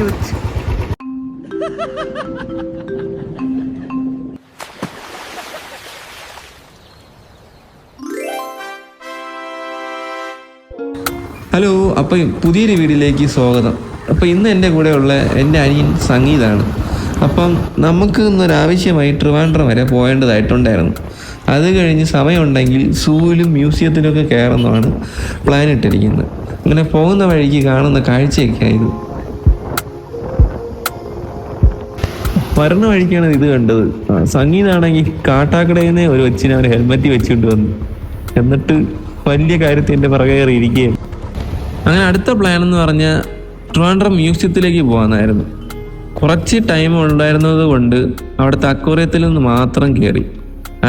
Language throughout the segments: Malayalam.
വെച്ച് ഹലോ, അപ്പോൾ പുതിയൊരു വീഡിയോയിലേക്ക് സ്വാഗതം. അപ്പോൾ ഇന്ന് എൻ്റെ കൂടെയുള്ള എൻ്റെ അനിയൻ സംഗീതാണ്. അപ്പം നമുക്ക് ഇന്നൊരാവശ്യമായി ട്രിവാൻഡ്രം വരെ പോകേണ്ടതായിട്ടുണ്ടായിരുന്നു. അത് കഴിഞ്ഞ് സമയമുണ്ടെങ്കിൽ സൂവിലും മ്യൂസിയത്തിലൊക്കെ കയറുന്നതാണ് പ്ലാൻ ഇട്ടിരിക്കുന്നത്. അങ്ങനെ പോകുന്ന വഴിക്ക് കാണുന്ന കാഴ്ചയൊക്കെ ആയിരുന്നു. വരുന്ന വഴിക്കാണ് ഇത് കണ്ടത്. സംഗീതാണെങ്കിൽ കാട്ടാക്കടയിൽ നിന്ന് ഒരു കൊച്ചിനെ അവൻ ഹെൽമെറ്റ് വെച്ചുകൊണ്ട് വന്നു. എന്നിട്ട് വലിയ കാര്യത്തിൻ്റെ പുറകേറിയിരിക്കുകയും. അങ്ങനെ അടുത്ത പ്ലാൻ എന്ന് പറഞ്ഞാൽ ട്രിവാൻഡ്രം മ്യൂസിയത്തിലേക്ക് പോകാനായിരുന്നു. കുറച്ച് ടൈം ഉണ്ടായിരുന്നത് കൊണ്ട് അവിടുത്തെ അക്വേറിയത്തിൽ നിന്ന് മാത്രം കയറി.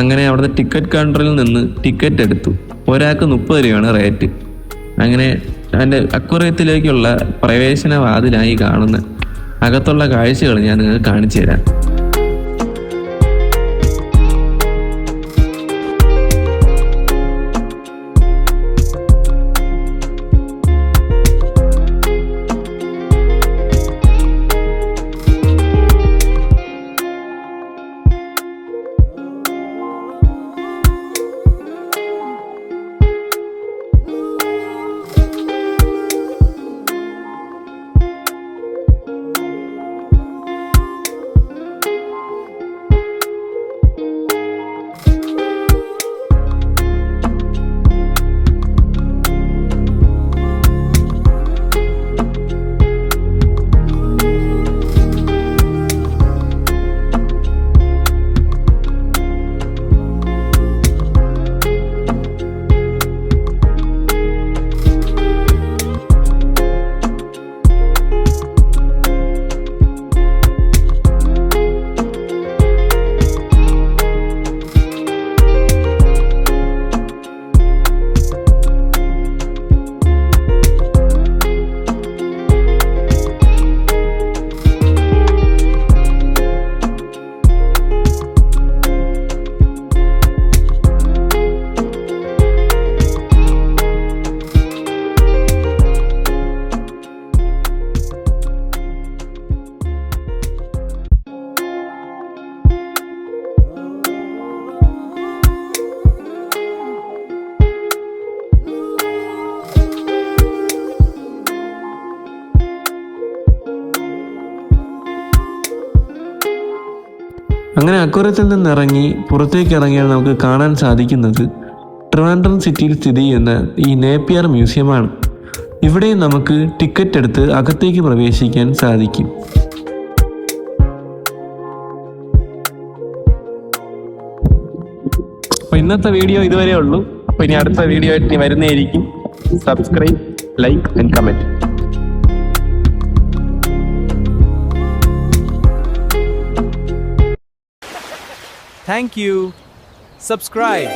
അങ്ങനെ അവിടുത്തെ ടിക്കറ്റ് കൗണ്ടറിൽ നിന്ന് ടിക്കറ്റ് എടുത്തു. ഒരാൾക്ക് 30 രൂപയാണ് റേറ്റ്. അങ്ങനെ അതിൻ്റെ അക്വേറിയത്തിലേക്കുള്ള പ്രവേശനവാതിലായി കാണുന്ന അകത്തുള്ള കാഴ്ചകൾ ഞാൻ നിങ്ങൾക്ക് കാണിച്ചു തരാം. അങ്ങനെ അക്വേറിയത്തിൽ നിന്നിറങ്ങി പുറത്തേക്ക് ഇറങ്ങിയാൽ നമുക്ക് കാണാൻ സാധിക്കുന്നത് ട്രിവാൻഡ്രം സിറ്റിയിൽ സ്ഥിതി ചെയ്യുന്ന ഈ നേപ്പിയർ മ്യൂസിയമാണ്. ഇവിടെ നമുക്ക് ടിക്കറ്റ് എടുത്ത് അകത്തേക്ക് പ്രവേശിക്കാൻ സാധിക്കും. അപ്പോൾ ഇന്നത്തെ വീഡിയോ ഇതുവരെ ഉള്ളൂ. അപ്പോൾ ഇനി അടുത്ത വീഡിയോ ആയിട്ട് വരുന്നതായിരിക്കും. Subscribe, like and comment. Thank you. Subscribe.